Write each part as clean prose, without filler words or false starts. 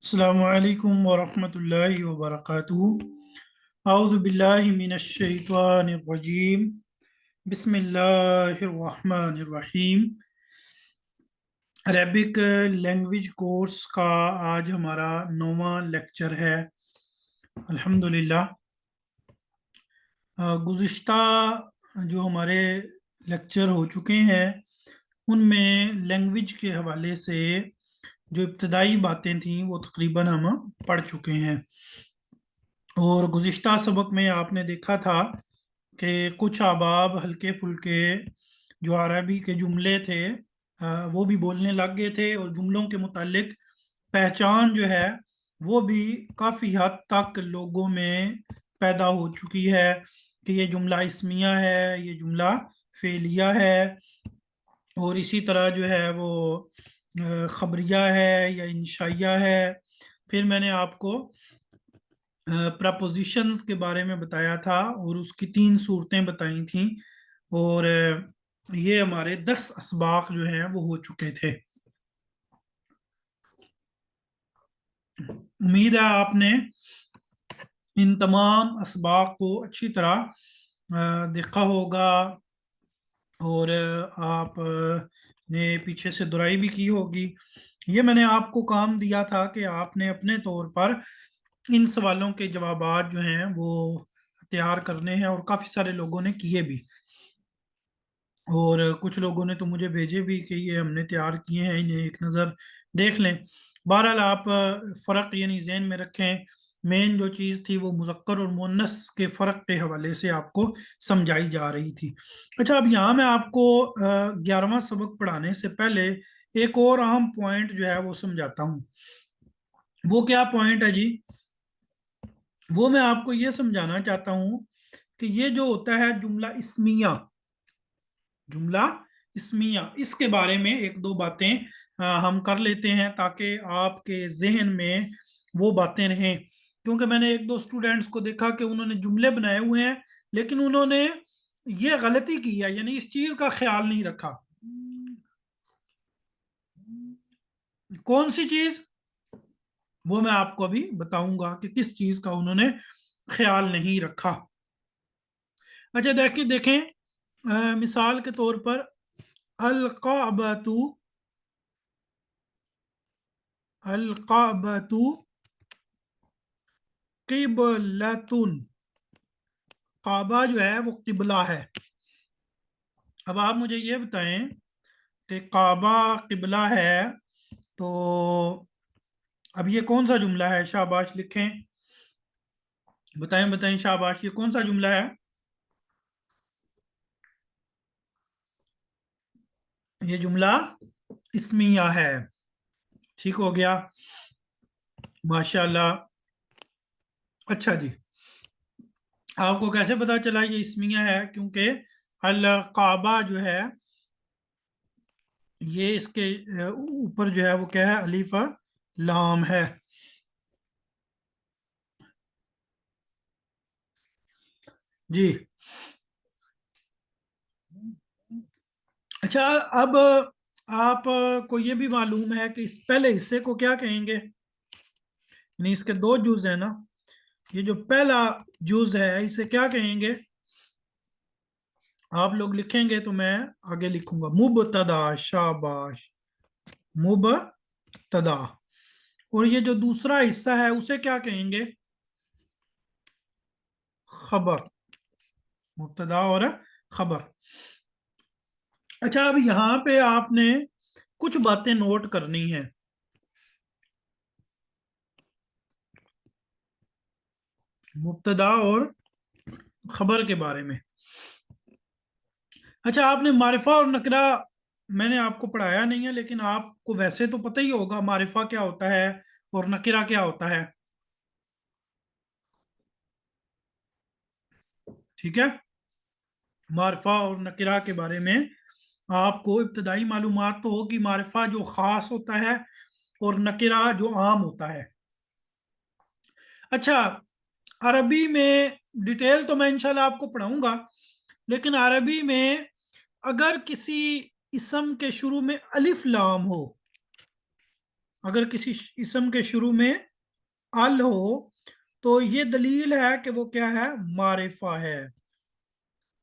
السلام علیکم ورحمۃ اللہ وبرکاتہ۔ اعوذ باللہ من الشیطان الرجیم، بسم اللہ الرحمن الرحیم۔ عربک لینگویج کورس کا آج ہمارا 9واں لیکچر ہے الحمدللہ۔ گزشتہ جو ہمارے لیکچر ہو چکے ہیں ان میں لینگویج کے حوالے سے جو ابتدائی باتیں تھیں وہ تقریباً ہم پڑھ چکے ہیں، اور گزشتہ سبق میں آپ نے دیکھا تھا کہ کچھ آباب ہلکے پھلکے جو عربی کے جملے تھے وہ بھی بولنے لگ گئے تھے، اور جملوں کے متعلق پہچان جو ہے وہ بھی کافی حد تک لوگوں میں پیدا ہو چکی ہے کہ یہ جملہ اسمیہ ہے، یہ جملہ فعلیہ ہے، اور اسی طرح جو ہے وہ خبریہ ہے یا انشائیہ ہے۔ پھر میں نے آپ کو پراپوزیشنز کے بارے میں بتایا تھا اور اس کی 3 صورتیں بتائی تھیں، اور یہ ہمارے 10 اسباق جو ہیں وہ ہو چکے تھے۔ امید ہے آپ نے ان تمام اسباق کو اچھی طرح دیکھا ہوگا، اور آپ نے پیچھے سے دہرائی بھی کی ہوگی۔ یہ میں نے آپ کو کام دیا تھا کہ آپ نے اپنے طور پر ان سوالوں کے جوابات جو ہیں وہ تیار کرنے ہیں، اور کافی سارے لوگوں نے کیے بھی، اور کچھ لوگوں نے تو مجھے بھیجے بھی کہ یہ ہم نے تیار کیے ہیں، انہیں ایک نظر دیکھ لیں۔ بہرحال آپ فرق یعنی ذہن میں رکھیں، مین جو چیز تھی وہ مذکر اور مؤنث کے فرق کے حوالے سے آپ کو سمجھائی جا رہی تھی۔ اچھا، اب یہاں میں آپ کو 11واں سبق پڑھانے سے پہلے ایک اور اہم پوائنٹ جو ہے وہ سمجھاتا ہوں۔ وہ کیا پوائنٹ ہے جی؟ وہ میں آپ کو یہ سمجھانا چاہتا ہوں کہ یہ جو ہوتا ہے جملہ اسمیہ، جملہ اسمیہ، اس کے بارے میں ایک دو باتیں ہم کر لیتے ہیں تاکہ آپ کے ذہن میں وہ باتیں رہیں، کیونکہ میں نے ایک دو سٹوڈنٹس کو دیکھا کہ انہوں نے جملے بنائے ہوئے ہیں لیکن انہوں نے یہ غلطی کی ہے، یعنی اس چیز کا خیال نہیں رکھا۔ کون سی چیز؟ وہ میں آپ کو ابھی بتاؤں گا کہ کس چیز کا انہوں نے خیال نہیں رکھا۔ اچھا دیکھیں مثال کے طور پر القعبۃ، القعبۃ قبلۃ، کعبہ جو ہے وہ قبلہ ہے۔ اب آپ مجھے یہ بتائیں کہ کعبہ قبلہ ہے تو اب یہ کون سا جملہ ہے؟ شاباش لکھیں، بتائیں شاباش، یہ کون سا جملہ ہے؟ یہ جملہ اسمیہ ہے، ٹھیک ہو گیا، ماشاءاللہ۔ اچھا جی، آپ کو کیسے پتا چلا یہ اسمیہ ہے؟ کیونکہ القعبہ جو ہے یہ اس کے اوپر جو ہے وہ کیا ہے؟ الف لام ہے۔ جی اچھا، اب آپ کو یہ بھی معلوم ہے کہ اس پہلے حصے کو کیا کہیں گے؟ یعنی اس کے 2 جز ہیں نا، یہ جو پہلا جز ہے اسے کیا کہیں گے؟ آپ لوگ لکھیں گے تو میں آگے لکھوں گا مبتدا، شاباش، مبتدا۔ اور یہ جو دوسرا حصہ ہے اسے کیا کہیں گے؟ خبر، مبتدا اور خبر۔ اچھا، اب یہاں پہ آپ نے کچھ باتیں نوٹ کرنی ہیں۔ مبتدا اور خبر کے بارے میں۔ اچھا، آپ نے معرفہ اور نکرہ میں نے آپ کو پڑھایا نہیں ہے، لیکن آپ کو ویسے تو پتہ ہی ہوگا معرفہ کیا ہوتا ہے اور نکرہ کیا ہوتا ہے، ٹھیک ہے؟ معرفہ اور نکرہ کے بارے میں آپ کو ابتدائی معلومات تو ہوگی، معرفہ جو خاص ہوتا ہے اور نکرہ جو عام ہوتا ہے۔ اچھا، عربی میں ڈیٹیل تو میں انشاءاللہ آپ کو پڑھاؤں گا، لیکن عربی میں اگر کسی اسم کے شروع میں الف لام ہو، اگر کسی اسم کے شروع میں ال ہو تو یہ دلیل ہے کہ وہ کیا ہے؟ معرفہ ہے.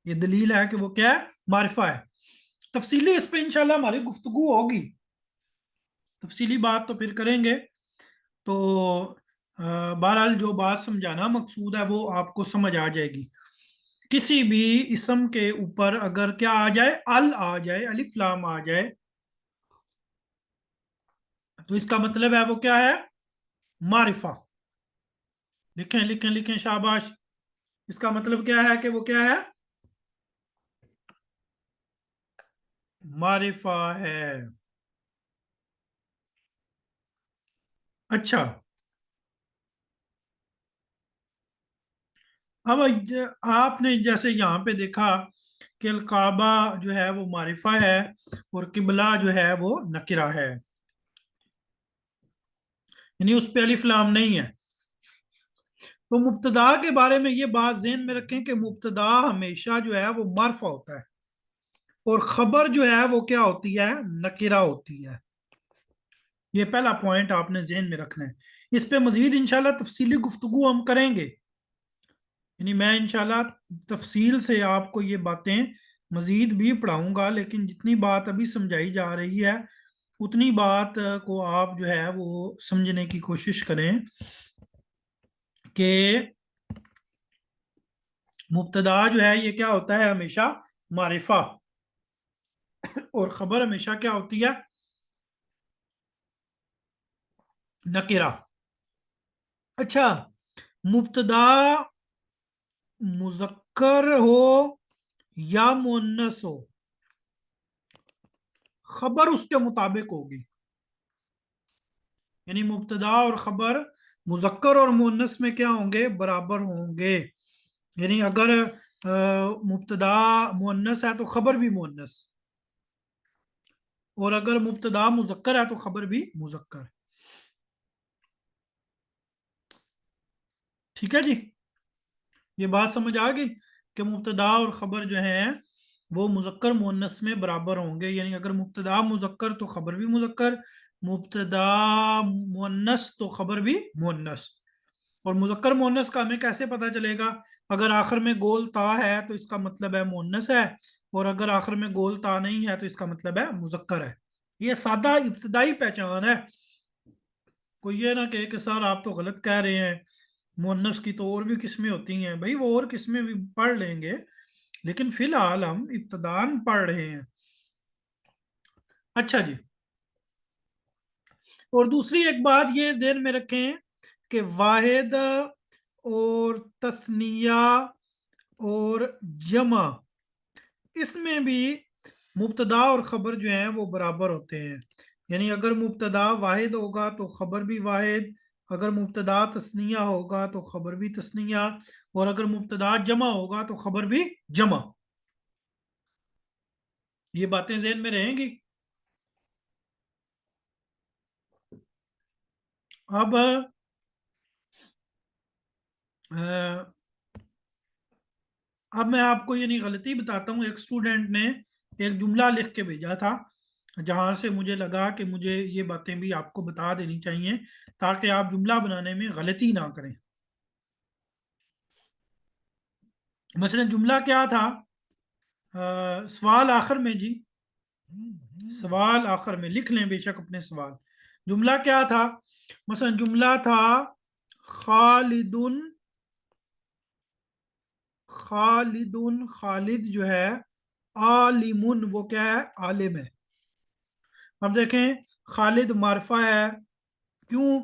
یہ دلیل ہے کہ وہ کیا ہے؟ معرفہ ہے. تفصیلی اس پہ انشاءاللہ ہماری گفتگو ہوگی، تفصیلی بات تو پھر کریں گے. تو بہرحال جو بات سمجھانا مقصود ہے وہ آپ کو سمجھ آ جائے گی. کسی بھی اسم کے اوپر اگر کیا آ جائے؟ ال آ جائے، الف لام آ جائے، تو اس کا مطلب ہے وہ کیا ہے؟ معرفہ. لکھیں لکھیں لکھیں، شاباش. اس کا مطلب کیا ہے کہ وہ کیا ہے؟ معرفہ ہے. اچھا، اب آپ نے جیسے یہاں پہ دیکھا کہ القعبہ جو ہے وہ معرفہ ہے اور قبلہ جو ہے وہ نکرہ ہے، یعنی اس پہ الف لام نہیں ہے. تو مبتدا کے بارے میں یہ بات ذہن میں رکھیں کہ مبتدا ہمیشہ جو ہے وہ معرفہ ہوتا ہے اور خبر جو ہے وہ کیا ہوتی ہے؟ نکرہ ہوتی ہے. یہ پہلا پوائنٹ آپ نے ذہن میں رکھنا ہے. اس پہ مزید انشاءاللہ تفصیلی گفتگو ہم کریں گے، یعنی میں انشاءاللہ تفصیل سے آپ کو یہ باتیں مزید بھی پڑھاؤں گا، لیکن جتنی بات ابھی سمجھائی جا رہی ہے اتنی بات کو آپ جو ہے وہ سمجھنے کی کوشش کریں کہ مبتدا جو ہے یہ کیا ہوتا ہے؟ ہمیشہ معرفہ، اور خبر ہمیشہ کیا ہوتی ہے؟ نکرہ. اچھا، مبتدا مذکر ہو یا مؤنث ہو، خبر اس کے مطابق ہوگی. یعنی مبتدا اور خبر مذکر اور مؤنث میں کیا ہوں گے؟ برابر ہوں گے. یعنی اگر مبتدا مؤنث ہے تو خبر بھی مؤنث، اور اگر مبتدا مذکر ہے تو خبر بھی مذکر. ٹھیک ہے جی، یہ بات سمجھ آ گئی کہ مبتدا اور خبر جو ہیں وہ مذکر مؤنث میں برابر ہوں گے. یعنی اگر مبتدا مذکر تو خبر بھی مذکر، مبتدا مؤنث تو خبر بھی مؤنث. اور مذکر مؤنث کا ہمیں کیسے پتہ چلے گا؟ اگر آخر میں گول تا ہے تو اس کا مطلب ہے مؤنث ہے، اور اگر آخر میں گول تا نہیں ہے تو اس کا مطلب ہے مذکر ہے. یہ سادہ ابتدائی پہچان ہے. کوئی یہ نہ کہے کہ سر آپ تو غلط کہہ رہے ہیں، مؤنث کی تو اور بھی قسمیں ہوتی ہیں. بھائی وہ اور قسمیں بھی پڑھ لیں گے، لیکن فی الحال ہم ابتدان پڑھ رہے ہیں. اچھا جی، اور دوسری ایک بات یہ ذہن میں رکھیں کہ واحد اور تثنیہ اور جمع، اس میں بھی مبتدا اور خبر جو ہیں وہ برابر ہوتے ہیں. یعنی اگر مبتدا واحد ہوگا تو خبر بھی واحد، اگر مبتدا تثنیہ ہوگا تو خبر بھی تثنیہ، اور اگر مبتدا جمع ہوگا تو خبر بھی جمع. یہ باتیں ذہن میں رہیں گی. اب اب میں آپ کو یعنی غلطی بتاتا ہوں. ایک اسٹوڈنٹ نے ایک جملہ لکھ کے بھیجا تھا جہاں سے مجھے لگا کہ مجھے یہ باتیں بھی آپ کو بتا دینی چاہیے تاکہ آپ جملہ بنانے میں غلطی نہ کریں. مثلا جملہ کیا تھا؟ سوال آخر میں جی، سوال آخر میں لکھ لیں بے شک اپنے سوال. جملہ کیا تھا؟ مثلا جملہ تھا خالد، خالد، خالد جو ہے عالم، وہ کیا ہے؟ عالم ہے. اب دیکھیں خالد معرفہ ہے، کیوں؟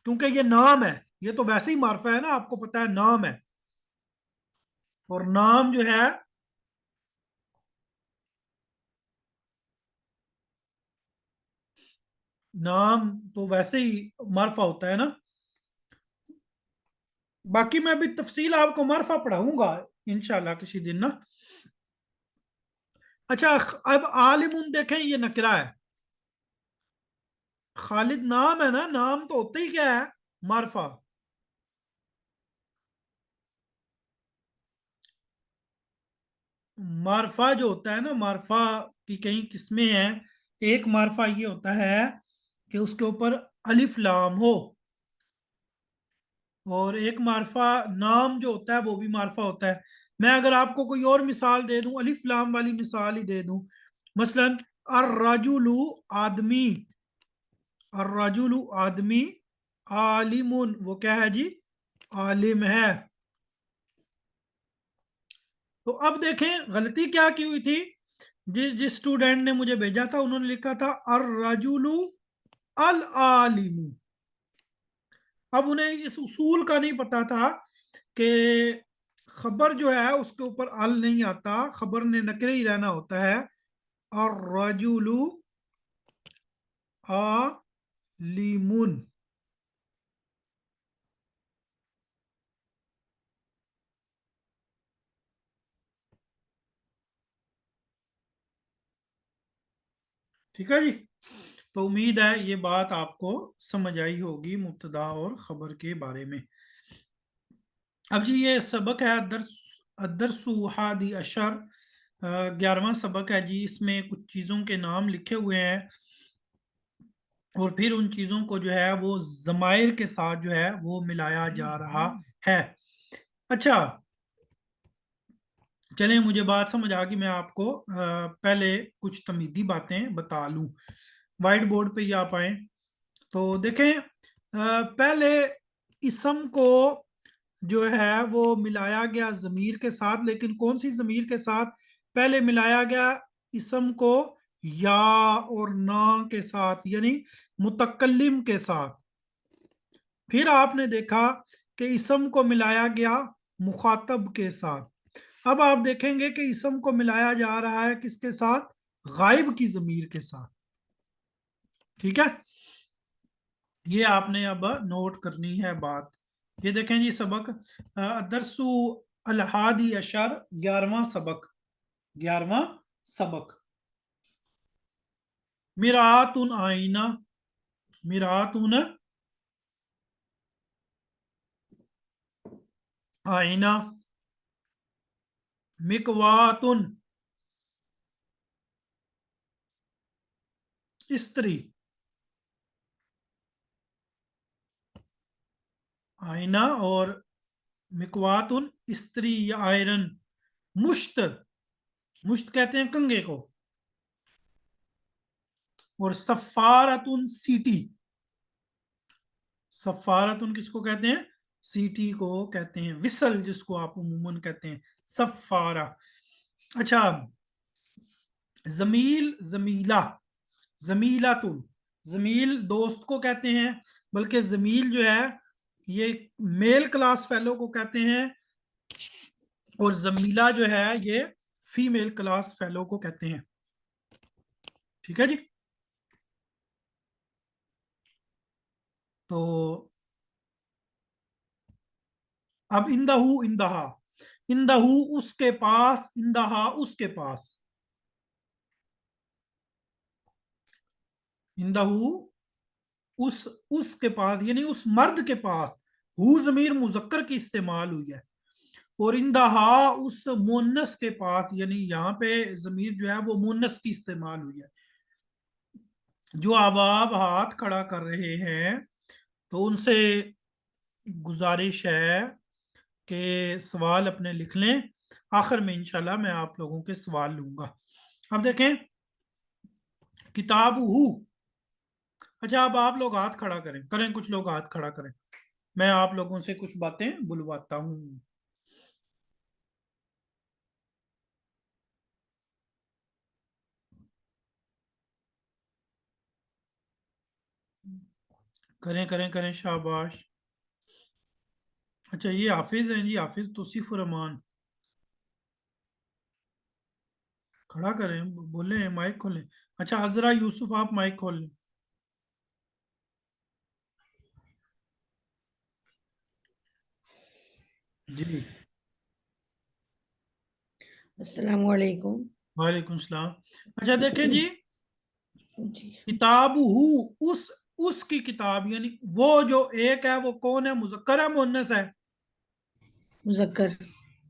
کیونکہ یہ نام ہے. یہ تو ویسے ہی معرفہ ہے نا، آپ کو پتا ہے نام ہے، اور نام جو ہے نام تو ویسے ہی معرفہ ہوتا ہے نا. باقی میں بھی تفصیل آپ کو معرفہ پڑھاؤں گا انشاءاللہ کسی دن نا. اچھا، اب عالم دیکھیں یہ نکرہ ہے، خالد نام ہے نا، نام تو ہوتا ہی کیا ہے؟ معرفہ. معرفہ جو ہوتا ہے نا، معرفہ کی کئی قسمیں ہیں. ایک معرفہ یہ ہوتا ہے کہ اس کے اوپر الف لام ہو، اور ایک معرفہ نام جو ہوتا ہے وہ بھی معرفہ ہوتا ہے. میں اگر آپ کو کوئی اور مثال دے دوں، الف لام والی مثال ہی دے دوں، مثلا الرجل آدمی، الرجل آدمی، عالم وہ کیا ہے جی؟ عالم ہے. تو اب دیکھیں غلطی کیا کی ہوئی تھی. جس اسٹوڈینٹ نے مجھے بھیجا تھا انہوں نے لکھا تھا الرجل العالم. اب انہیں اس اصول کا نہیں پتا تھا کہ خبر جو ہے اس کے اوپر ال نہیں آتا، خبر نے نکرے ہی رہنا ہوتا ہے. الرجل عالم. ٹھیک ہے جی. تو امید ہے یہ بات آپ کو سمجھ آئی ہوگی مبتدا اور خبر کے بارے میں. اب جی یہ سبق ہے الدرس حادی عشر، 11واں سبق ہے جی. اس میں کچھ چیزوں کے نام لکھے ہوئے ہیں اور پھر ان چیزوں کو جو ہے وہ ضمائر کے ساتھ جو ہے وہ ملایا جا رہا ہے. اچھا چلیں مجھے بات سمجھ آ گئی. میں آپ کو پہلے کچھ تمیدی باتیں بتا لوں. وائٹ بورڈ پہ ہی آپ آئیں تو دیکھیں پہلے اسم کو جو ہے وہ ملایا گیا ضمیر کے ساتھ، لیکن کون سی ضمیر کے ساتھ؟ پہلے ملایا گیا اسم کو یا اور نا کے ساتھ، یعنی متکلم کے ساتھ. پھر آپ نے دیکھا کہ اسم کو ملایا گیا مخاطب کے ساتھ. اب آپ دیکھیں گے کہ اسم کو ملایا جا رہا ہے کس کے ساتھ؟ غائب کی ضمیر کے ساتھ. ٹھیک ہے، یہ آپ نے اب نوٹ کرنی ہے بات. یہ دیکھیں جی سبق درس الحادی عشر، 11واں سبق. 11واں سبق مرآتن آئینہ، مرآتن آئینہ، مکواتن استری، آئینہ اور مکواتن استری یا آئرن. مشت، مشت کہتے ہیں کنگھے کو. اور سفارتن سیٹی، سفارتن کس کو کہتے ہیں؟ سیٹی کو کہتے ہیں. وسل جس کو آپ عموماً کہتے ہیں سفارہ. اچھا زمیل، زمیلہ، زمیلاتن، زمیل دوست کو کہتے ہیں، بلکہ زمیل جو ہے یہ میل کلاس فیلو کو کہتے ہیں، اور زمیلہ جو ہے یہ فیمیل کلاس فیلو کو کہتے ہیں. ٹھیک ہے جی. تو اب اندہ، اندہا، اندہ اس کے پاس، اندہا اس کے پاس. اندہ اس کے پاس یعنی اس مرد کے پاس. ہو ضمیر مذکر کی استعمال ہوئی ہے، اور اندہا اس مونس کے پاس، یعنی یہاں پہ ضمیر جو ہے وہ مونس کی استعمال ہوئی ہے. جو احباب ہاتھ کھڑا کر رہے ہیں تو ان سے گزارش ہے کہ سوال اپنے لکھ لیں. آخر میں انشاءاللہ میں آپ لوگوں کے سوال لوں گا. اب دیکھیں کتاب ہو. اچھا اب آپ لوگ ہاتھ کھڑا کریں کچھ لوگ ہاتھ کھڑا کریں. میں آپ لوگوں سے کچھ باتیں بلواتا ہوں. کریں شاباش. اچھا یہ حافظ ہیں جی، حافظ توصیف الرحمان. کھڑا کریں، بولیں، مائک کھولیں. اچھا عذرا یوسف آپ مائک کھول لیں. جی السلام علیکم. وعلیکم السلام. اچھا دیکھیں جی جی کتاب ہو اس کی کتاب، یعنی وہ جو ایک ہے وہ کون ہے؟ مذکر ہے مؤنث ہے؟ مذکر.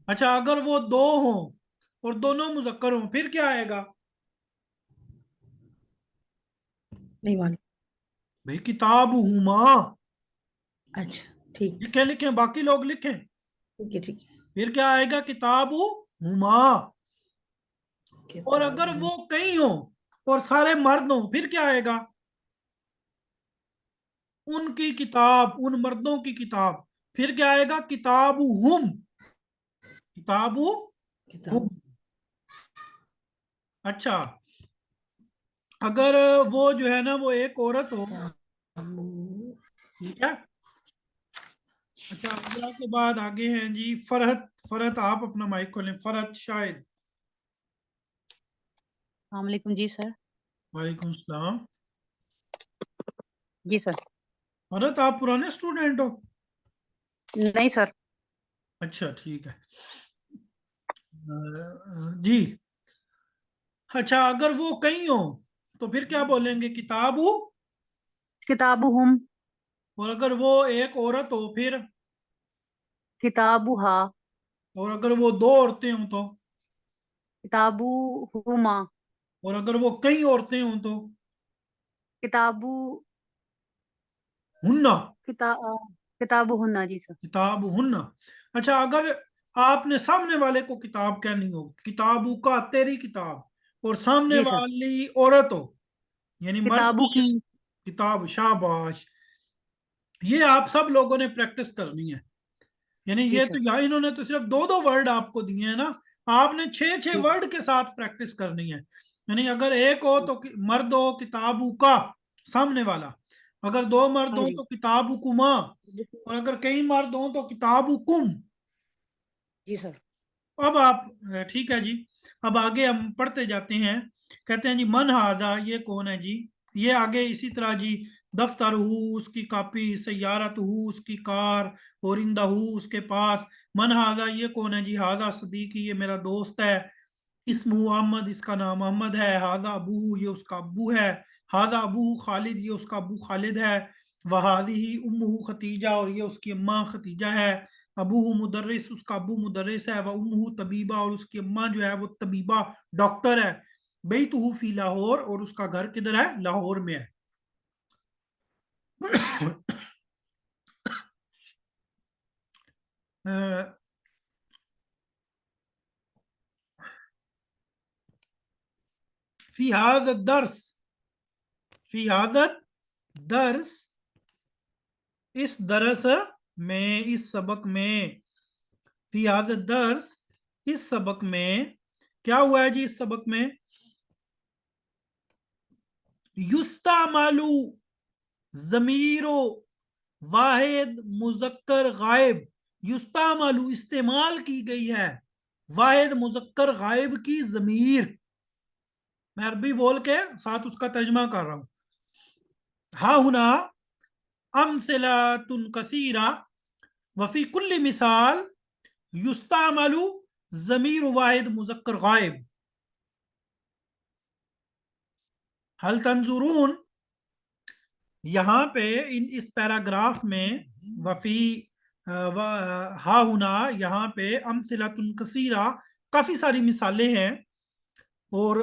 اچھا اگر وہ دو ہوں اور دونوں مذکر ہوں پھر کیا آئے گا؟ نہیں معلوم. भाई किताबुहुमा अच्छा ठीक लिखें लिखें, बाकी लोग लिखें। ठीक है ठीक है। फिर क्या आएगा? किताबुहुमा। और अगर किताब वो कई हो और सारे मर्द हो, फिर क्या आएगा? उनकी किताब, उन मर्दों की किताब। फिर क्या आएगा? किताबुहुम। किताबुहुम। किताब अच्छा, अगर वो जो है ना वो एक औरत हो, किताब ठीक है। अच्छा, अगला के बाद आगे हैं जी फरहत। फरहत आप अपना माइक खोलें, फरहत शायद। वालेकुम जी सर। वालेकुम सलाम। जी सर। फरहत आप पुराने स्टूडेंट हो? नहीं सर। अच्छा ठीक है। जी। अच्छा, अगर वो कहीं हो तो फिर क्या बोलेंगे? किताबु। किताबुहुम। और अगर वो एक औरत हो फिर? किताबुहा। और अगर वो दो औरतें हों तो? किताबुहुमा। और अगर वो कई औरतें हों तो? किताबु हुन्ना। किता किताबुहुन्ना जी सर। किताब हुन्ना। अच्छा, अगर आपने सामने वाले को किताब कहनी हो, किताबू का तेरी किताब, और सामने जी सर। वाली औरत हो, यानी मर्द किताबु हो, की। किताब। शाबाश। ये आप सब लोगों ने प्रैक्टिस करनी है। यानी जी ये सर। तो यहाँ इन्होंने तो सिर्फ दो दो वर्ड आपको दिए हैं ना, आपने छह छह जी वर्ड के साथ प्रैक्टिस करनी है। यानी अगर एक हो तो मर्द हो किताबू का, सामने वाला। अगर दो मर्द हाँ हो जी। तो किताबु कुमा। और अगर कई मर्द हो तो किताबु कुम। जी सर। अब आप ठीक है जी। अब आगे हम पढ़ते जाते हैं। कहते हैं जी मन हाजा, ये कौन है जी? ये आगे इसी तरह जी। दफ्तर हूँ उसकी कॉपी, सैयारत हूँ उसकी कार, और इंदा हूँ उसके पास। मन हाजा, ये कौन है जी? हाजा सदीकी, ये मेरा दोस्त है। इसमु अहमद, इसका नाम अहमद है। हाजा अबू, ये उसका अबू है। हाजा अबू खालिद, ये उसका अबू खालिद है। वहादी ही उम्मू खतीजा, और ये उसकी अम्मा खतीजा है। अबू मुदर्रिस, उसका अबू मुदर्रिस है। वह उम्मू तबीबा, और उसकी अम्मा जो है वो तबीबा, डॉक्टर है। बैतुहू फी लाहौर, और उसका घर किधर है? लाहौर में है। फी हाद दर्स, फी हादत दर्स, इस दरस में, इस सबक में। फी हादत दर्स, इस सबक में क्या हुआ है जी? इस सबक में युस्तामालू जमीरो वाहिद मुजक्कर गायब। युस्तामालू, इस्तेमाल की गई है। वाहिद मुजक्कर गायब की जमीर। मैं अरबी बोल के साथ उसका तर्जमा कर रहा हूं। हा हुना अमसलातुन कसीरा, वफी कुल्ली मिसाल युस्तामलु जमीर वाहिद मुजक्कर गायब। हल तंजुरून, यहाँ पे इस पैराग्राफ में वफी हा हुना, यहाँ पे अमसलातुन कसीरा, काफी सारी मिसालें हैं। और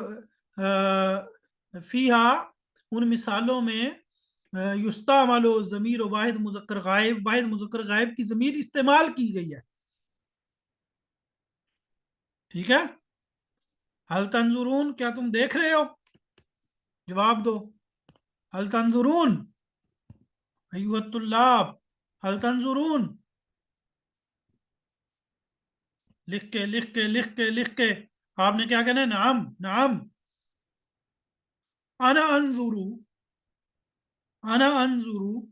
फीहा, उन मिसालों में युस्तामलो जमीर वाहिद मुजक्कर गायब, वाहिद मुजक्कर गायब की जमीर इस्तेमाल की गई है। ठीक है। हल तंजुरून, क्या तुम देख रहे हो? जवाब दो। हल तंजुरून अय्युहत्तुल्लाब, हल तंजुरून। लिख के लिख के लिख के लिख के आपने क्या कहना है? नाम नाम। अना अंजुरू, अना अंजुरू,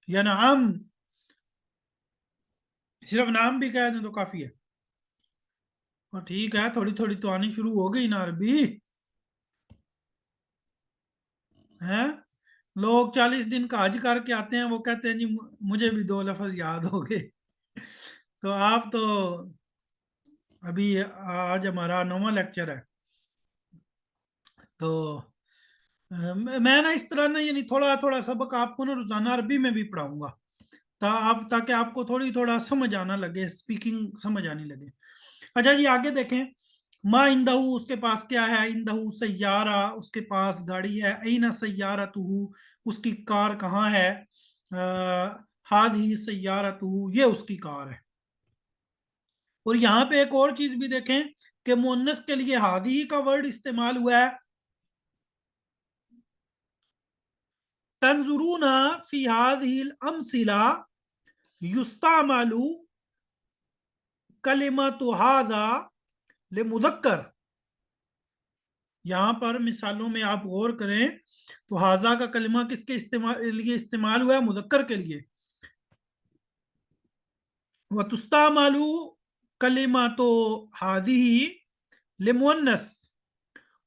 या नाम। सिर्फ नाम भी कह दें तो काफी है। और ठीक है, थोड़ी थोड़ी तो आनी शुरू हो गई ना अरबी, है। लोग 40 दिन का हज करके आते हैं, वो कहते हैं जी मुझे भी दो लफ्ज याद हो गए। तो आप तो अभी, आज हमारा 9वां लेक्चर है। तो मैं ना इस तरह ना, यानी थोड़ा थोड़ा सबक आपको ना रोजाना अरबी में भी पढ़ाऊंगा, ताकि आपको थोड़ी थोड़ा समझ आना लगे, स्पीकिंग समझ आने लगे। अच्छा जी, आगे देखें। माँ इंदहू, उसके पास क्या है? इंदहू सैयारा, उसके पास गाड़ी है। ऐना सैयारा तुहू, उसकी कार कहाँ है, हादी सय्यारतुहु, ये उसकी कार है। और यहाँ पे एक और चीज भी देखें कि मुअन्नस के लिए हादी का वर्ड इस्तेमाल हुआ है। तंजुरूना फी हादिहिल अमसिला युस्तामलु कलिमतु हादा लिमुदक्कर। यहाँ पर मिसालों में आप गौर करें तो हाजा का कलिमा किसके लिए इस्तेमाल हुआ है, मुदक्कर के लिए। व तुस्तामलु कलिमतु हादिही लिमुअन्नस,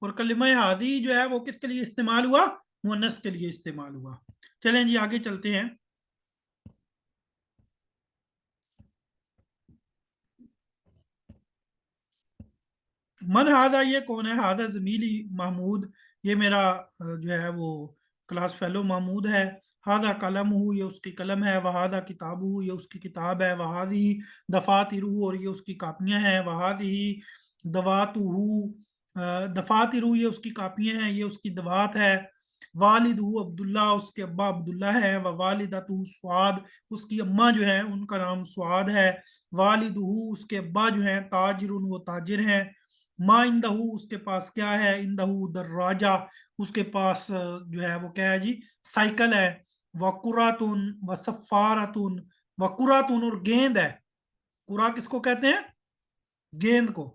और कलिमा हादी जो है वो किसके लिए इस्तेमाल हुआ, मुअन्नस के लिए इस्तेमाल हुआ। चलें जी आगे चलते हैं। मन हादा, ये कौन है, हादा जमीली महमूद, ये मेरा जो है वो क्लास फेलो महमूद है। हादा कलम हूँ, ये उसकी कलम है। वहादा किताब हूँ, ये उसकी किताब है। वहादी दफातिरू, और ये उसकी कापियाँ हैं। वहादी दवातुहू, दफातिरू ये उसकी कापियाँ हैं, ये उसकी दवात है। वालिदहू अब्दुल्ला, उसके अब्बा अब्दुल्ला है। व वालिदतहू स्वाद, उसकी अम्मा जो है उनका नाम स्वाद है। वालिदहू, उसके अब्बा जो है ताजिरुन, वो ताजिर हैं। मा इंदहू, उसके पास क्या है। इंदहू दर्राजा, उसके पास जो है वो क्या है जी, साइकिल है। वकुरातुन व सफारतुन, वकुरातुन, और गेंद है। कुरा किसको कहते हैं, गेंद को।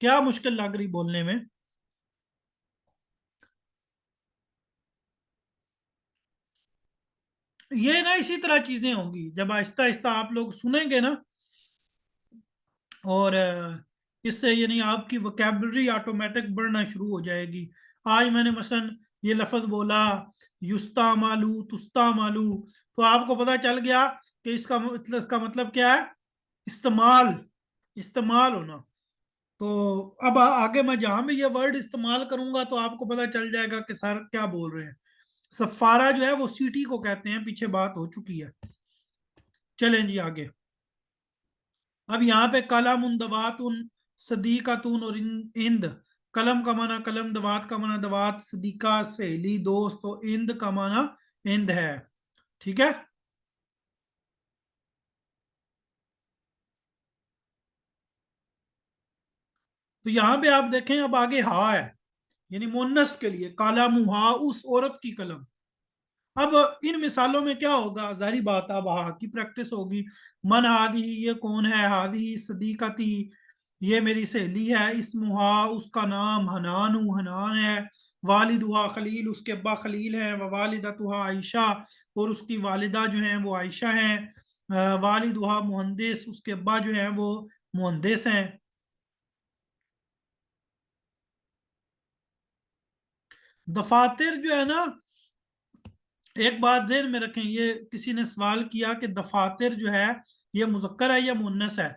क्या मुश्किल लग रही बोलने में, ये ना इसी तरह चीजें होंगी जब आहिस्ता आहिस्ता आप लोग सुनेंगे ना, और इससे यानी आपकी वोकैबुलरी ऑटोमेटिक बढ़ना शुरू हो जाएगी। आज मैंने मसलन ये लफ्ज बोला युस्ता मालू तुस्ता मालू, तो आपको पता चल गया कि इसका मतलब क्या है, इस्तेमाल, इस्तेमाल होना। तो अब आगे मैं जहां भी ये वर्ड इस्तेमाल करूंगा तो आपको पता चल जाएगा कि सर क्या बोल रहे हैं। सफारा जो है वो सीटी को कहते हैं, पीछे बात हो चुकी है। चलें जी आगे। अब यहाँ पे कलम दवातुन सदीकातुन और इंद, कलम का माना कलम, दवात का माना दवात, सदीका सहेली दोस्त, तो इंद का माना इंद है। ठीक है। तो यहाँ पे आप देखें अब आगे हा है, यानी मुन्नस के लिए काला मुहा, उस औरत की कलम। अब इन मिसालों में क्या होगा, जारी बात अब हा की प्रैक्टिस होगी। मन हादी, ये कौन है। हादी सदीकती, ये मेरी सहेली है। इसमुहा, उसका नाम। हनानु, हनान है। वालिदुहा खलील, उसके अब्बा खलील हैं। व वालिदतुहा आयशा, और उसकी वालिदा जो हैं वो आयशा हैं। वालिदुहा मुहंदिस, उसके अब्बा जो हैं वो मुहंदिस हैं। दफातर जो है ना, एक बात ज़हन में रखें, ये किसी ने सवाल किया कि दफातर जो है ये मुज़क्कर है या मुन्नस है।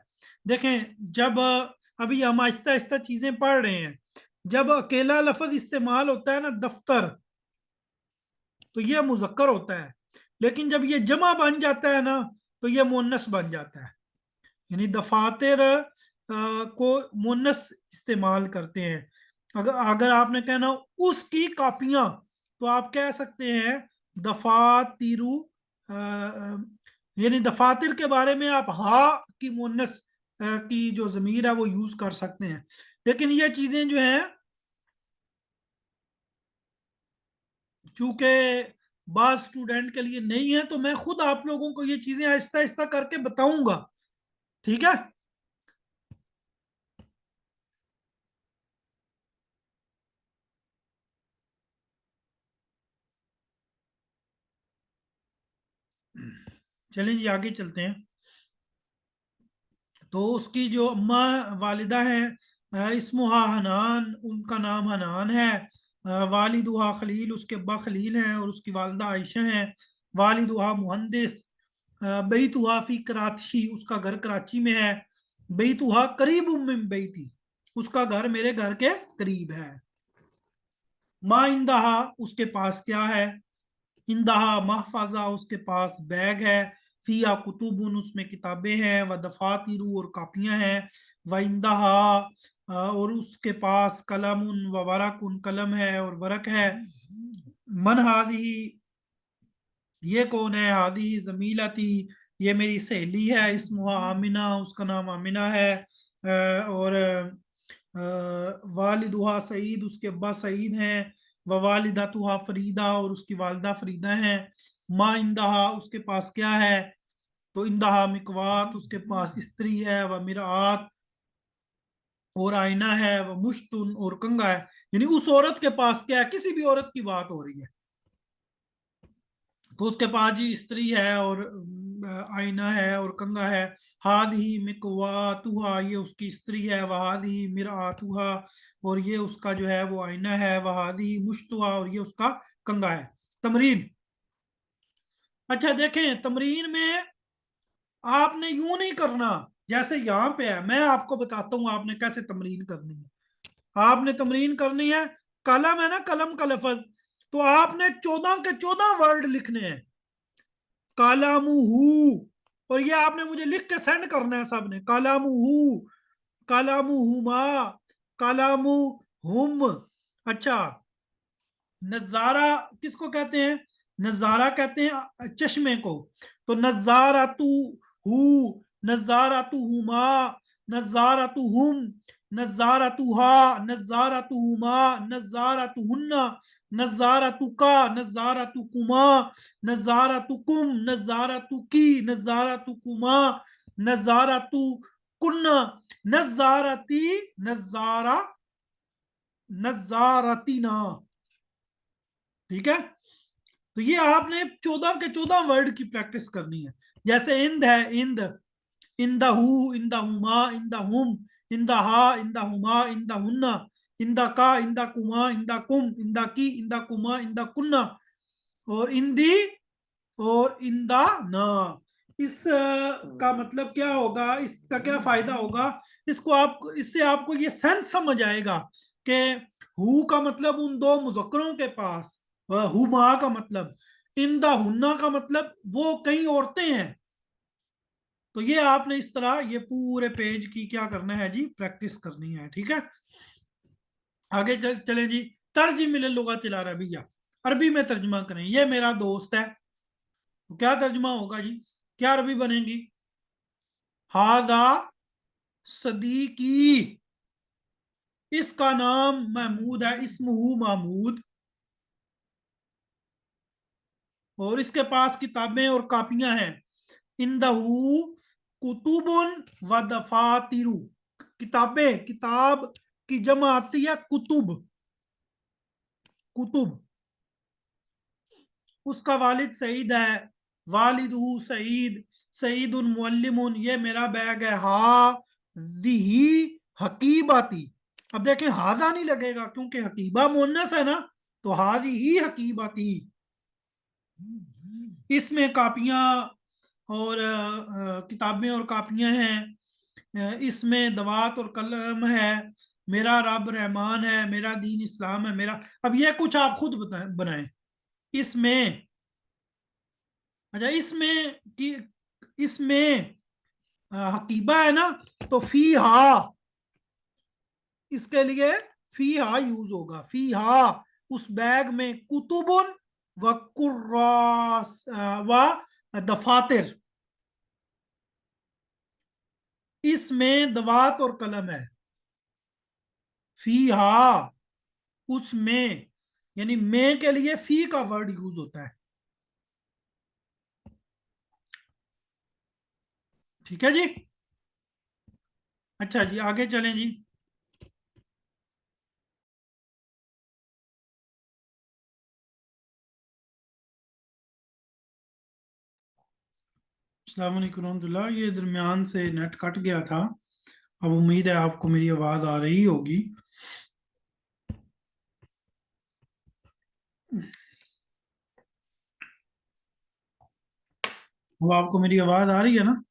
देखें जब अभी हम आहिस्ता आहिस्ता चीजें पढ़ रहे हैं, जब अकेला लफ्ज इस्तेमाल होता है ना दफ्तर, तो ये मुज़क्कर होता है। लेकिन जब ये जमा बन जाता है ना तो ये मुन्नस बन जाता है। यानी दफातर को मुन्नस इस्तेमाल करते हैं। अगर अगर आपने कहना उसकी कापियां, तो आप कह सकते हैं दफातिरु, यानी दफातिर के बारे में आप हा की मुन्नस की जो जमीर है वो यूज कर सकते हैं। लेकिन ये चीजें जो हैं चूंकि बाज स्टूडेंट के लिए नहीं है, तो मैं खुद आप लोगों को ये चीजें आहिस्ता आहिस्ता करके बताऊंगा। ठीक है। चलें जी आगे चलते हैं। तो उसकी जो अम्मा वालिदा है इसमुहा हनान, उनका नाम हनान है। वालिदुहा खलील, उसके अब्बा खलील हैं। और उसकी वालिदा आयशा हैं। वालिदुहा मुहंदिस। बैतुहा फी कराची, उसका घर कराची में है। बैतुहा करीब मिन बैती, उसका घर मेरे घर के करीब है। मा इंदहा, उसके पास क्या है। इंदहा महफाजा, उसके पास बैग है। फिया कुतुबुन, उसमें किताबें हैं। व दफातिरु, और कापियां हैं। व इंदहा और उसके पास कलमुन व वरकुन, कलम है और वरक है। मन हादी, ये कौन है? हादी जमीलती, ये मेरी सहेली है। इसमुहा आमिना, उसका नाम आमिना है। और वालिदुहा सईद, उसके अब्बा सईद हैं। व वालिदतुहा फरीदा, और उसकी वालिदा फरीदा हैं। माँ इंदहा, उसके पास क्या है? तो इंदहा मिकवात, उसके पास स्त्री है। व मिरात, और आईना है। व मुश्तुन, और कंगा है। यानी उस औरत के पास क्या है? किसी भी औरत की बात हो रही है तो उसके पास जी स्त्री है और आईना है और कंगा है। हाद ही मिकवातुहा, ये उसकी स्त्री है। वहाद ही मिरातुहा, और ये उसका जो है वो आईना है। वहाद ही मुश्तुहा, और ये उसका कंगा है। तमरीन। अच्छा देखें, तमरीन में आपने यूं नहीं करना जैसे यहां पे है। मैं आपको बताता हूं आपने कैसे तमरीन करनी है। आपने तमरीन करनी है, कलम है ना, कलम का लफज, तो आपने 14 के 14 वर्ड लिखने हैं। कालामुहू, और ये आपने मुझे लिख के सेंड करना है सबने। कालामुहू, कालामुहुमा, कालामुहुम। अच्छा, नजारा किसको कहते हैं? नजारा कहते हैं चश्मे को। तो नजारातु हु, नजारातुहुमा, नजारातुहुम, नजारातुहा, नजारातुहुमा, नजारातुहुन्ना, नजारातुका, नजारातुकुमा, नजारातुकुम, नजारातुकी, नजारातुकुमा, नजारातुकुन्ना, नजारती, नजारा, नजारतीना। ठीक है, तो ये आपने 14 के 14 वर्ड की प्रैक्टिस करनी है। जैसे इंद है, इंद, इंदहू, इंदहुमा, इंदहुम, इंदहा, इंदहुमा, इंदहुन्ना, इंदका, इंदकुमा, इंदकुम, इंदकी, इंदकुमा, इंदकुन्ना, और इंदी, और इंदा ना। इस का मतलब क्या होगा? इसका क्या फायदा होगा? इसको आप, इससे आपको ये सेंस समझ आएगा कि हु का मतलब उन दो मुज़क्करों के पास, हुमा का मतलब, इंदा हुन्ना का मतलब वो कई औरतें हैं। तो ये आपने इस तरह ये पूरे पेज की क्या करना है जी? प्रैक्टिस करनी है। ठीक है, आगे चलें जी। तर्जुमे लुगत अल अरबिया, अरबी में तर्जुमा करें। ये मेरा दोस्त है, तो क्या तर्जुमा होगा जी? क्या अरबी बनेगी? हादा सदीकी, इसका नाम महमूद है। इस्मुहु महमूद, और इसके पास किताबें और कापियां हैं। इंदहू कुतुबुन व दफातिरु, किताबें, किताब की जमा आती है कुतुब, कुतुब। उसका वालिद सईद है। वालिदहू सईद, सईदुन मुअल्लिमुन, ये मेरा बैग है। हा दिही हकीबाती, अब देखें हादा नहीं लगेगा क्योंकि हकीबा मुन्नस है ना, तो हादी ही हकीबाती। इसमें कापियां और किताबें और कापियां हैं। इसमें दवात और कलम है। मेरा रब रहमान है, मेरा दीन इस्लाम है। मेरा, अब ये कुछ आप खुद बनाएं। इसमें, अच्छा इसमें कि, इसमें हकीबा है ना, तो फी हा, इसके लिए फी हा यूज होगा। फी हा, उस बैग में कुतुबुन व कुर्रास व दफातिर, इसमें दवात और कलम है। फी हा, उसमें, यानी में के लिए फी का वर्ड यूज होता है। ठीक है जी। अच्छा जी, आगे चलें जी। अस्सलाम वालेकुम रहमतुल्लाह, ये दरमियान से नेट कट गया था। अब उम्मीद है आपको मेरी आवाज आ रही होगी। अब आपको मेरी आवाज आ रही है ना?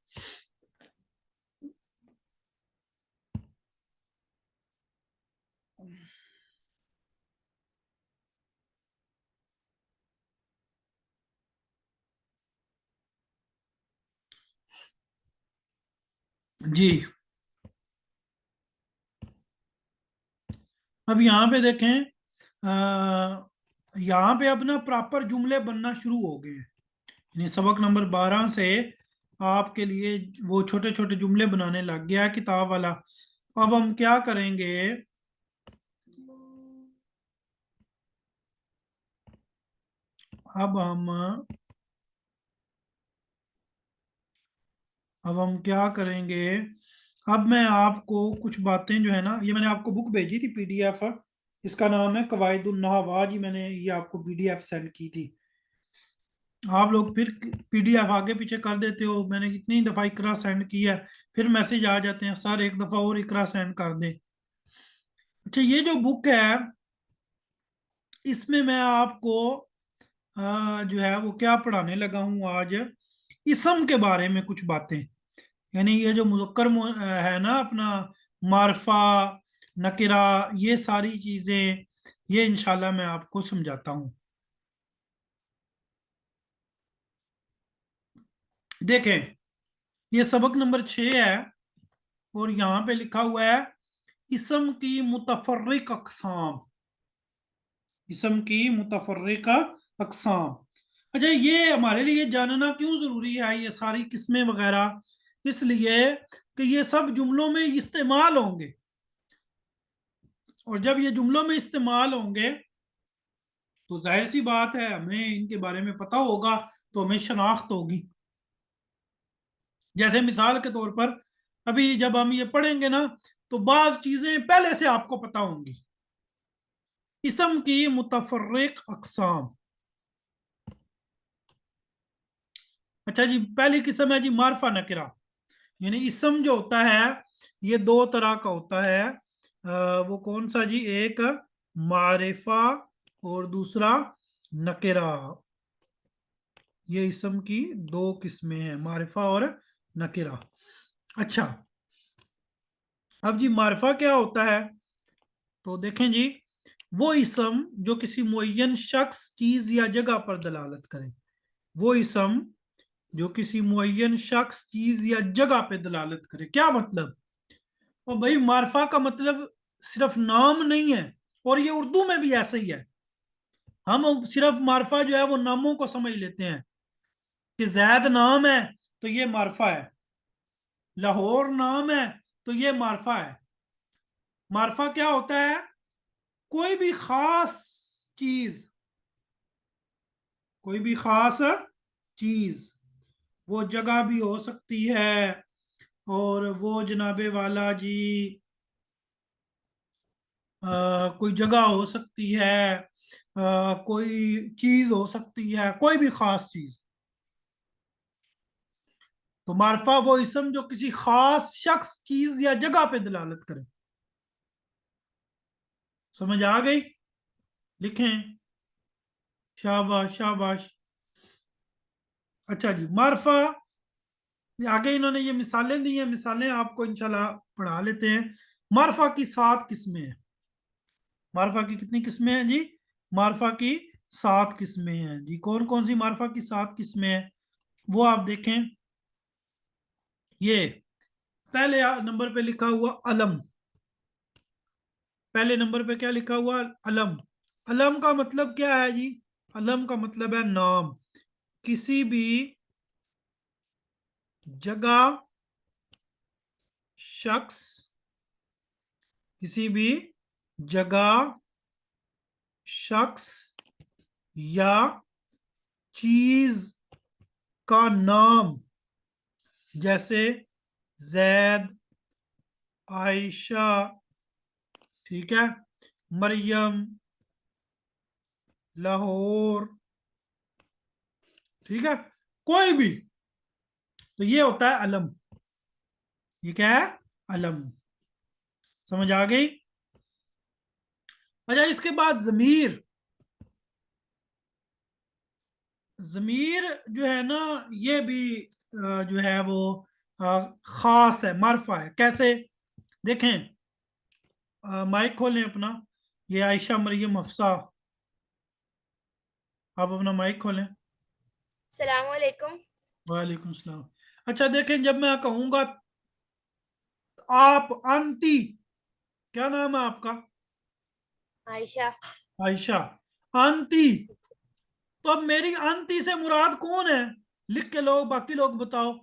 जी, اب یہاں پہ دیکھیں یہاں پہ اپنا پراپر جملے بننا شروع ہو گئے ہیں، یعنی سبق نمبر 12 سے آپ کے لیے وہ چھوٹے چھوٹے جملے بنانے لگ گیا ہے کتاب والا. اب ہم کیا کریں گے، اب ہم کیا کریں گے، اب میں آپ کو کچھ باتیں جو ہے نا، یہ میں نے آپ کو بک بھیجی تھی پی ڈی ایف، اس کا نام ہے قواعد النحو، آج ہی میں نے یہ آپ کو پی ڈی ایف سینڈ کی تھی. آپ لوگ پھر پی ڈی ایف آگے پیچھے کر دیتے ہو، میں نے کتنی دفعہ اقرا سینڈ کیا ہے، پھر میسج آ جاتے ہیں سر ایک دفعہ اور اقرا سینڈ کر دیں. اچھا یہ جو بک ہے اس میں آپ کو جو ہے وہ کیا پڑھانے لگا ہوں آج، اسم کے بارے میں کچھ باتیں، یعنی یہ جو مذکر ہے نا اپنا معرفہ نکرہ، یہ ساری چیزیں یہ انشاءاللہ میں آپ کو سمجھاتا ہوں. دیکھیں یہ سبق نمبر 6 ہے اور یہاں پہ لکھا ہوا ہے اسم کی متفرق اقسام، اسم کی متفرق اقسام. اچھا یہ ہمارے لیے جاننا کیوں ضروری ہے یہ ساری قسمیں وغیرہ، اس لیے کہ یہ سب جملوں میں استعمال ہوں گے، اور جب یہ جملوں میں استعمال ہوں گے تو ظاہر سی بات ہے ہمیں ان کے بارے میں پتہ ہوگا تو ہمیں شناخت ہوگی. جیسے مثال کے طور پر ابھی جب ہم یہ پڑھیں گے نا تو بعض چیزیں پہلے سے آپ کو پتہ ہوں گی. اسم کی متفرق اقسام. اچھا جی پہلی قسم ہے جی معرفہ نکرہ، یعنی اسم جو ہوتا ہے یہ دو طرح کا ہوتا ہے، وہ کون سا جی، ایک معرفہ اور دوسرا نکرہ. یہ اسم کی دو قسمیں ہیں، معرفہ اور نکرہ. اچھا اب جی معرفہ کیا ہوتا ہے، تو دیکھیں جی وہ اسم جو کسی معین شخص چیز یا جگہ پر دلالت کرے، وہ اسم جو کسی معین شخص چیز یا جگہ پہ دلالت کرے. کیا مطلب، اور بھائی معرفہ کا مطلب صرف نام نہیں ہے، اور یہ اردو میں بھی ایسا ہی ہے. ہم صرف معرفہ جو ہے وہ ناموں کو سمجھ لیتے ہیں کہ زید نام ہے تو یہ معرفہ ہے، لاہور نام ہے تو یہ معرفہ ہے. معرفہ کیا ہوتا ہے، کوئی بھی خاص چیز، کوئی بھی خاص چیز، وہ جگہ بھی ہو سکتی ہے، اور وہ جناب والا جی کوئی جگہ ہو سکتی ہے، کوئی چیز ہو سکتی ہے، کوئی بھی خاص چیز. تو معرفہ وہ اسم جو کسی خاص شخص چیز یا جگہ پہ دلالت کرے. سمجھ آ گئی، لکھیں شاباش شاباش. اچھا جی معرفہ آگے انہوں نے یہ مثالیں دی ہیں، مثالیں آپ کو انشاءاللہ پڑھا لیتے ہیں. معرفہ کی 7 قسمیں ہیں. معرفہ کی کتنی قسمیں ہیں جی، معرفہ کی 7 قسمیں ہیں جی. کون کون سی معرفہ کی 7 قسمیں ہیں وہ آپ دیکھیں. یہ پہلے نمبر پہ لکھا ہوا علم، پہلے نمبر پہ کیا لکھا ہوا، علم. علم کا مطلب کیا ہے جی، علم کا مطلب ہے نام، کسی بھی جگہ، شخص، کسی بھی جگہ، شخص یا چیز کا نام، جیسے زید، عائشہ، ٹھیک ہے، مریم، لاہور، ٹھیک ہے، کوئی بھی، تو یہ ہوتا ہے علم. یہ کیا ہے، علم. سمجھ آ گئی. اچھا اس کے بعد ضمیر. ضمیر جو ہے نا یہ بھی جو ہے وہ خاص ہے، معرفہ ہے. کیسے، دیکھیں مائک کھولیں اپنا، یہ عائشہ، مریم، حفصہ، آپ اپنا مائک کھولیں. السلام علیکم. وعلیکم السلام. اچھا دیکھیں جب میں کہوں گا آپ، آنٹی، کیا نام ہے آپ کا، आयशा आयशा। अंती, तो अब मेरी अंती से मुराद कौन है? लिख के लोग, बाकी लोग बताओ।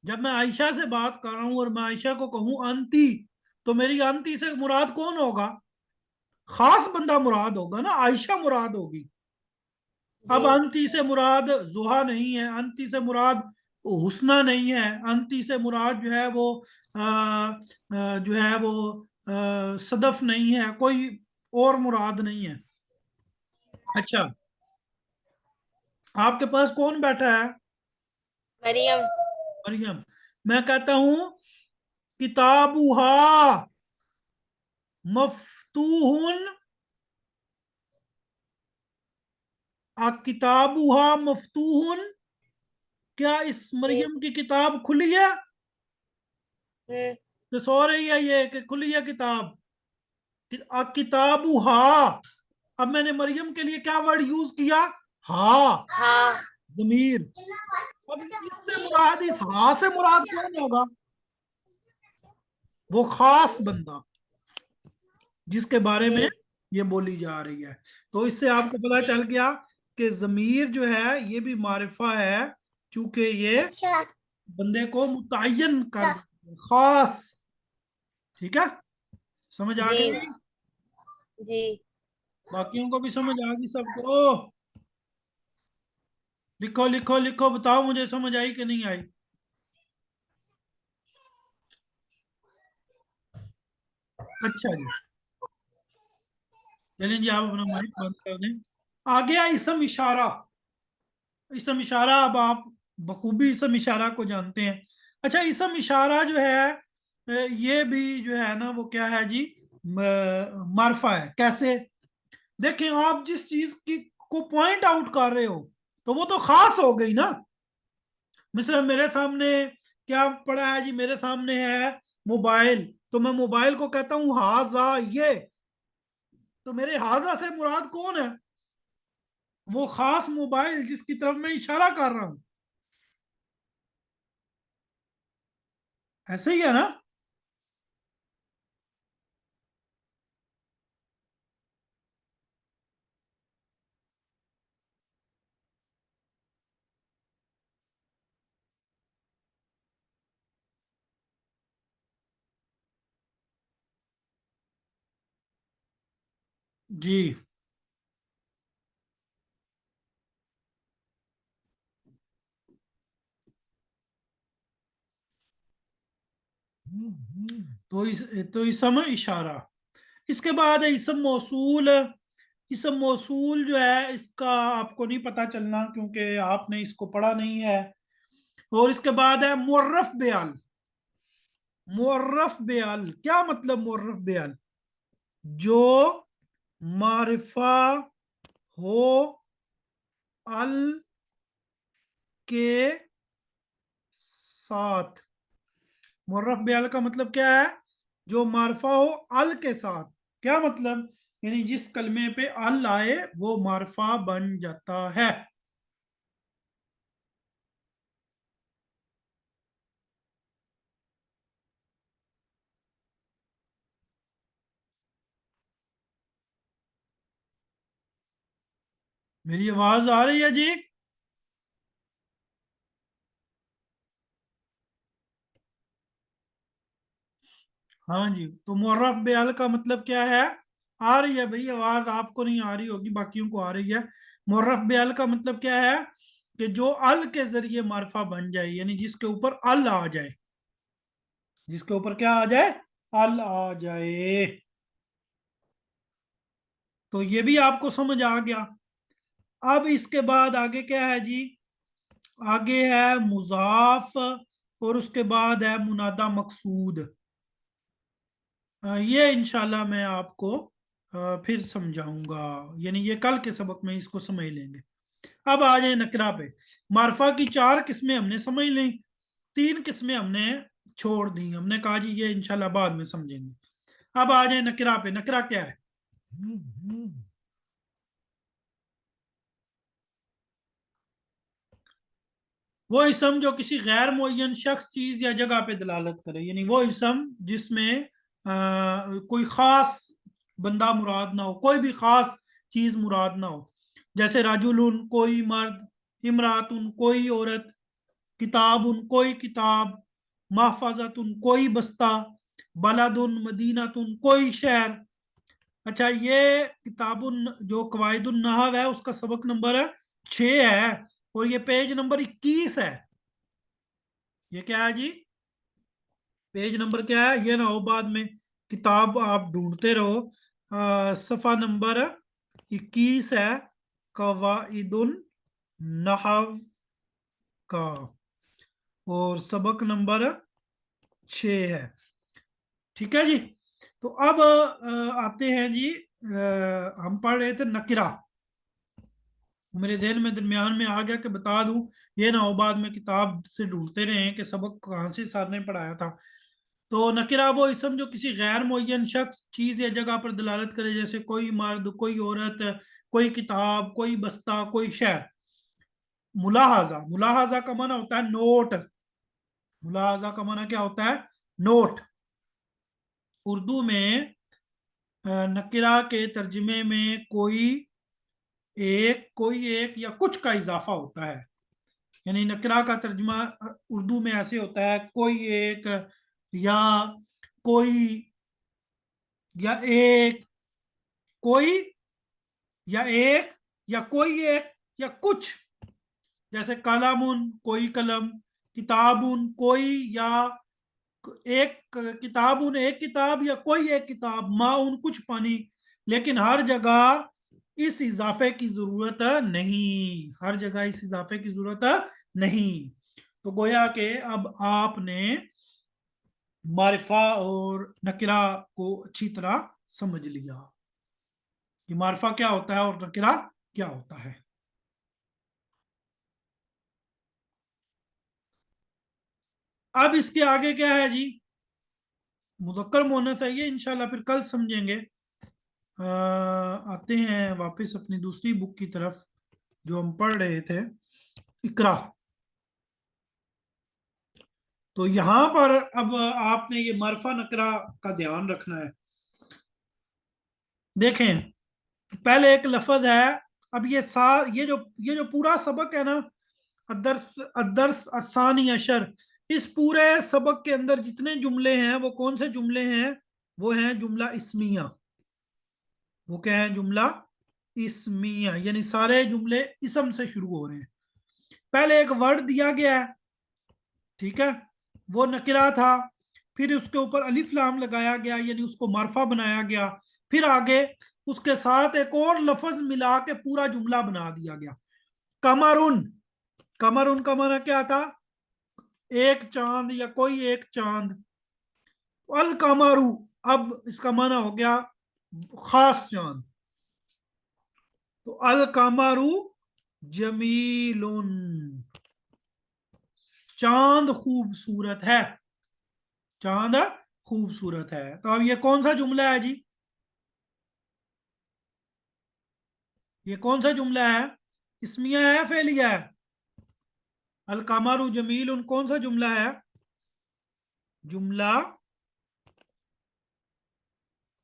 जब मैं आयशा से बात कर रहा हूं और मैं आयशा को कहूं अंती, तो मेरी अंती से मुराद कौन होगा? खास बंदा मुराद होगा ना, आयशा मुराद होगी। अब जी अंती से मुराद जुहा नहीं है, अंती से मुराद हुस्ना नहीं है, अंती से मुराद जो है वो जो है वो सदफ नहीं है, कोई और मुराद नहीं है। अच्छा, आपके पास कौन बैठा है? मरियम मरियम। मैं कहता हूं किताबुहा मफ्तूहुन, किताबुहा मफ्तूहुन, क्या इस जी मरियम की किताब खुली है? तो सो रही है ये कि खुली है किताब? किताबुहा, अब मैंने मरियम के लिए क्या वर्ड यूज किया? हा, हाँ जमीर। अब इससे मुराद, इस हा से मुराद कौन होगा? वो खास बंदा जिसके बारे में जी ये बोली जा रही है। तो इससे आपको पता चल गया कि जमीर जो है ये भी मारिफा है, चूंकि ये अच्छा बंदे को मुतय्यन कर देता है, खास। ठीक है, समझ आ जी गई? जी बाकियों को भी समझ आ गई सबको? लिखो लिखो लिखो, बताओ मुझे समझ आई कि नहीं आई? अच्छा जी, चलें जी, आप अपना माइक बंद कर दें। आ गया इसम इशारा। इसम इशारा, अब आप बखूबी इसम इशारा को जानते हैं। अच्छा, इसम इशारा जो है ये भी जो है ना वो क्या है जी? मार्फा है। कैसे? देखें, आप जिस चीज की को पॉइंट आउट कर रहे हो तो वो तो खास हो गई ना। मिसाल मेरे सामने क्या पड़ा है जी? मेरे सामने है मोबाइल, तो मैं मोबाइल को कहता हूं हाजा ये, तो मेरे हाजा से मुराद कौन है? वो खास मोबाइल जिसकी तरफ मैं इशारा कर रहा हूं। ऐसे ही है ना? जी। तो इसम इशारा। इसके बाद है इसम मौसूल। इसम मौसूल जो है इसका आपको नहीं पता चलना, क्योंकि आपने इसको पढ़ा नहीं है। और इसके बाद है मुअर्रफ बेअल। मुअर्रफ बेअल क्या मतलब? मुअर्रफ बेअल जो मारिफा हो अल के साथ। मुअर्रफ बेअल का मतलब क्या है? जो मारिफा हो अल के साथ। क्या मतलब? यानी जिस कलमे पे अल आए वो मारिफा बन जाता है। मेरी आवाज आ रही है जी? हाँ जी, तो मुअर्रफ बेअल का मतलब क्या है? आ रही है भाई आवाज, आपको नहीं आ रही होगी, बाकियों को आ रही है। मुअर्रफ बेअल का मतलब क्या है? कि जो अल के जरिए मारिफा बन जाए, यानी जिसके ऊपर अल आ जाए। जिसके ऊपर क्या आ जाए? अल आ जाए। तो ये भी आपको समझ आ गया। अब इसके बाद आगे क्या है जी? आगे है मुजाफ, और उसके बाद है मुनादा मकसूद। ये इंशाल्लाह मैं आपको फिर समझाऊंगा, यानी ये कल के सबक में इसको समझ लेंगे। अब आ जाए नकरा पे। मार्फा की चार किस्में हमने समझ ली, तीन किस्में हमने छोड़ दी। हमने कहा जी ये इंशाल्लाह बाद में समझेंगे। अब आ जाए नकरा पे। नकरा क्या है? वो इसम जो किसी गैर मुअय्यन शख्स, चीज या जगह पे दलालत करे, यानी वो इसम जिसमें कोई खास बंदा मुराद ना हो, कोई भी खास चीज मुराद ना हो। जैसे राजुलुन कोई मर्द, इमरातुन कोई औरत, किताबुन कोई किताब, महफाजतुन कोई बस्ता, बलदुन मदीनातुन कोई शहर। अच्छा, ये किताबुन जो कवायदुन नहव है उसका सबक नंबर 6 है, और ये पेज नंबर 21 है। ये क्या है जी, पेज नंबर क्या है, ये ना हो बाद में किताब आप ढूंढते रहो। सफा नंबर 21 है, कवाइदुन नहव का, और सबक नंबर 6 है। ठीक है जी। तो अब आते हैं जी, हम पढ़ रहे थे नकिरा, मेरे ध्यान में दरमियान में आ गया कि बता दूं, ये ना हो बाद में किताब से ढूंढते रहे कि सबक कहाँ से सर ने पढ़ाया था। तो नकिरा वो इसम जो किसी गैर मुअय्यन शख्स, चीज या जगह पर दलालत करे, जैसे कोई मर्द, कोई औरत, कोई किताब, कोई बस्ता, कोई शहर। मुलाहाजा, मुलाहाजा का माना होता है नोट। मुलाहाजा का माना क्या होता है, नोट। उर्दू में नकिरा के तर्जमे में कोई एक या कुछ का इजाफा होता है। यानी नकरा का तर्जमा उर्दू में ऐसे होता है, कोई एक, या कोई, या एक, कोई, या एक, या कोई एक, या कुछ। जैसे कलमुन कोई कलम, किताबुन कोई, या एक किताबुन एक किताब, या कोई एक किताब, माउन कुछ पानी। लेकिन हर जगह इस इजाफे की जरूरत नहीं, हर जगह इस इजाफे की जरूरत नहीं। तो गोया के अब आपने मारिफा और नकिरा को अच्छी तरह समझ लिया कि मारिफा क्या होता है और नकिरा क्या होता है। अब इसके आगे क्या है जी, मुदक्कर मुअन्नस है ये, इंशाल्लाह फिर कल समझेंगे। आते हैं वापस अपनी दूसरी बुक की तरफ जो हम पढ़ रहे थे, इकरा। तो यहां पर अब आपने ये मारफा नकरा का ध्यान रखना है। देखें, पहले एक लफ्ज है। अब ये जो पूरा सबक है ना, अदर्स अदर्स असानी अशर, इस पूरे सबक के अंदर जितने जुमले हैं वो कौन से जुमले हैं, वो हैं जुमला इस्मिया। वो क्या है, जुमला इस्मिया, यानी सारे जुमले इसम से शुरू हो रहे हैं। पहले एक वर्ड दिया गया है, ठीक है, वो नकिरा था, फिर उसके ऊपर अलिफ लाम लगाया गया, यानी उसको मारफा बनाया गया। फिर आगे उसके साथ एक और लफ्ज मिला के पूरा जुमला बना दिया गया, कमरुन। कमरुन का माना क्या था, एक चांद या कोई एक चांद। अल कमरु, अब इसका माना हो गया खास चांद। तो अल कमरु जमीलुन, चांद खूबसूरत है, चांद खूबसूरत है। तो अब ये कौन सा जुमला है जी, ये कौन सा जुमला है, इसमिया है फेलिया है। अल कमरु जमीलुन कौन सा जुमला है, जुमला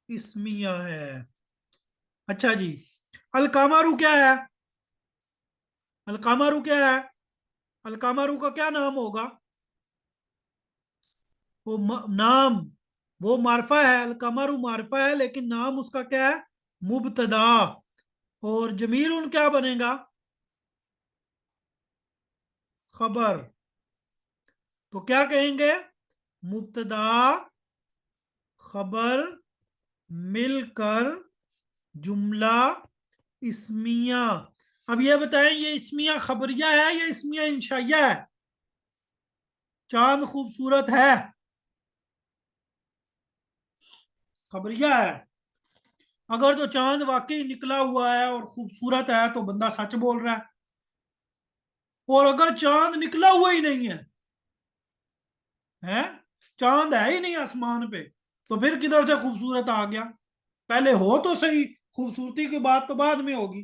इसमिया है। अच्छा जी, अल कमरु क्या है, अल कमरु क्या है, अल कमरु का क्या नाम होगा, नाम, वो मारफा है, अल कमरु मारफा है, लेकिन नाम उसका क्या है, मुबतदा। और जमील उन क्या बनेगा, खबर। तो क्या कहेंगे, मुबतदा खबर मिलकर जुमला इस्मिया। अब ये बताएं, ये इस्मिया खबरिया है या इस्मिया इंशाइया है, चांद खूबसूरत है, खबरिया है। अगर तो चांद वाकई निकला हुआ है और खूबसूरत है तो बंदा सच बोल रहा है, और अगर चांद निकला हुआ ही नहीं है, चांद है ही नहीं आसमान पे, तो फिर किधर से खूबसूरत आ गया, पहले हो तो सही, खूबसूरती की बात तो बाद में होगी।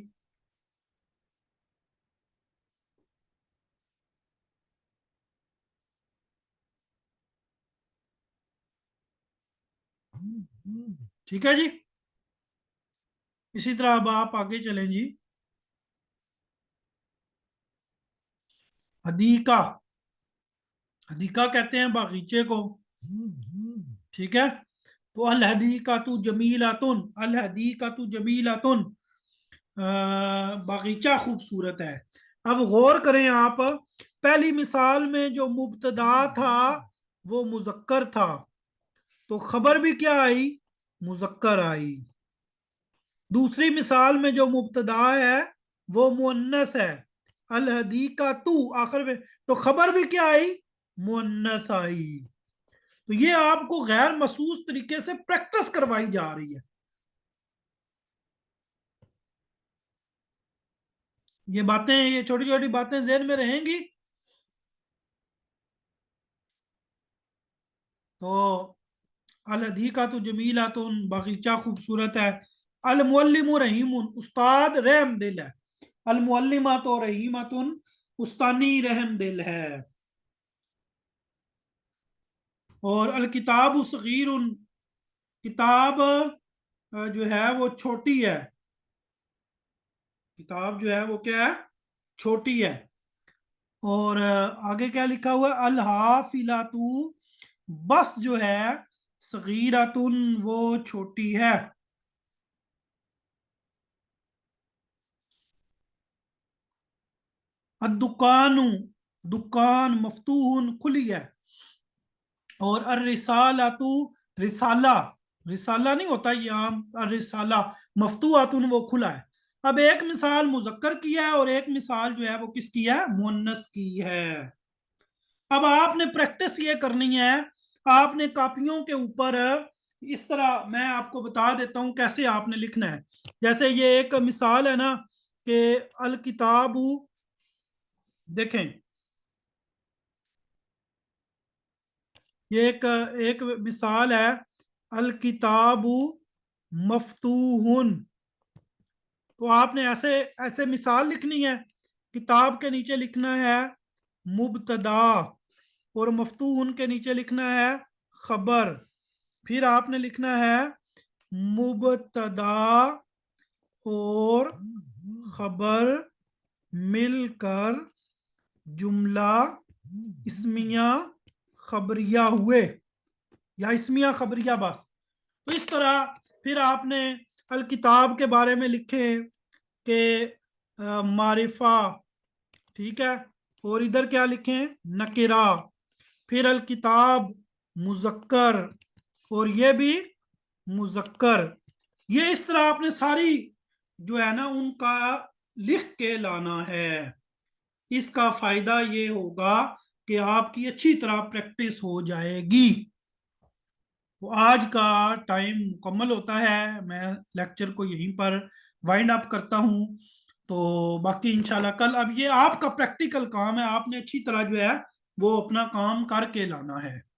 ठीक है जी। इसी तरह अब आप आगे चलें जी। हदीका, हदीका कहते हैं बागीचे को, ठीक है। तो अल हदीका तू जमीलातुन, अल हदीका तू जमीलातुन, बागीचा खूबसूरत है। अब गौर करें आप, पहली मिसाल में जो मुब्तदा था वो मुजक्कर था, तो खबर भी क्या आई, मुजक्कर आई। दूसरी मिसाल में जो मुब्तदा है वो मुअन्नस है, अल हदीका तू आखिर में, तो खबर भी क्या आई, मुअन्नस आई। तो ये आपको गैर महसूस तरीके से प्रैक्टिस करवाई जा रही है। ये बातें, ये छोटी छोटी बातें ज़हन में रहेंगी। तो अल हदीका तू जमीलातुन, बगीचा खूबसूरत है। अल मुअल्लिमु रहीमुन, उस्ताद रहम दिल है। अल मुअल्लिमा तो रहीमतुन, उस्तानी रहम दिल है। और अल किताब सगीरुन, किताब जो है वो छोटी है, किताब जो है वो क्या है, छोटी है। और आगे क्या लिखा हुआ है, अल हाफिलातु, बस जो है सगीरातुन, वो छोटी है। अद्दुकानु, दुकान मफ्तूहुन, खुली है। और अर रिसालातु, रिसाला, रिसाला नहीं होता ये आम, अर रिसाला मफ्तूआतुन, वो खुला है। अब एक मिसाल मुजक्कर की है और एक मिसाल जो है वो किसकी है, मुअन्नस की है। अब आपने प्रैक्टिस ये करनी है, आपने कॉपियों के ऊपर इस तरह, मैं आपको बता देता हूं कैसे आपने लिखना है। जैसे ये एक मिसाल है ना कि अल किताबु, देखें ये एक मिसाल है, अल किताबु मफ्तूहुन। तो आपने ऐसे ऐसे मिसाल लिखनी है, किताब के नीचे लिखना है मुब्तदा, और मफ्तूहुन के नीचे लिखना है खबर। फिर आपने लिखना है मुब्तदा और खबर मिलकर जुमला इस्मिया खबरिया हुए, या इस्मिया खबरिया बस। तो इस तरह फिर आपने अल किताब के बारे में लिखे कि मारिफा, ठीक है, और इधर क्या लिखें, नकिरा। फिर अल किताब मुजक्कर, और ये भी मुजक्कर। ये इस तरह आपने सारी जो है ना उनका लिख के लाना है। इसका फायदा ये होगा कि आपकी अच्छी तरह प्रैक्टिस हो जाएगी। तो आज का टाइम मुकम्मल होता है, मैं लेक्चर को यहीं पर वाइंड अप करता हूं। तो बाकी इंशाल्लाह कल, अब ये आपका प्रैक्टिकल काम है, आपने अच्छी तरह जो है वो अपना काम करके लाना है।